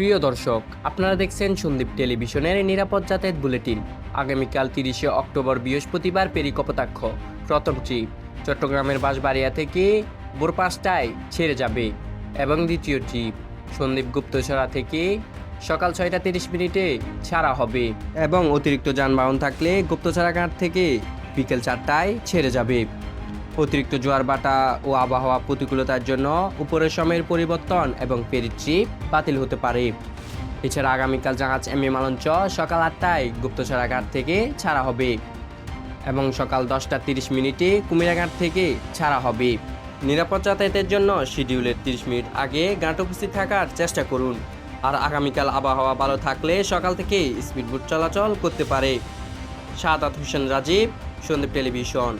প্রিয় দর্শক, আপনারা দেখছেন সন্দীপ টেলিভিশনের নিরাপদ যাতায়াত বুলেটিন। আগামীকাল 30শে অক্টোবর বৃহস্পতিবার পেরিকপোতাক্ষ প্রথম ট্রিপ চট্টগ্রামের বাঁশবাড়িয়া থেকে ভোর 5টায় ছেড়ে যাবে এবং দ্বিতীয় ট্রিপ সন্দীপ গুপ্তছড়া থেকে সকাল 6টা 30 মিনিটে ছাড়া হবে এবং অতিরিক্ত যানবাহন থাকলে গুপ্তছড়া ঘাট থেকে বিকেল 4টায় ছেড়ে যাবে। অতিরিক্ত জোয়ার বাটা ও আবহাওয়া প্রতিকূলতার জন্য উপরের সময়ের পরিবর্তন এবং ফেরি ট্রিপ বাতিল হতে পারে। এছাড়া আগামীকাল জাহাজ এম এ মালঞ্চ সকাল 8টায় গুপ্তছড়া ঘাট থেকে ছাড়া হবে এবং সকাল 10টা 30 মিনিটে কুমিরা ঘাট থেকে ছাড়া হবে। নিরাপদ যাতায়াতের জন্য শিডিউলের 30 মিনিট আগে ঘাট উপস্থিত থাকার চেষ্টা করুন। আর আগামীকাল আবহাওয়া ভালো থাকলে সকাল থেকে স্পিডবোট চলাচল করতে পারে। সাদাত হোসেন রাজীব, সন্দীপ টেলিভিশন।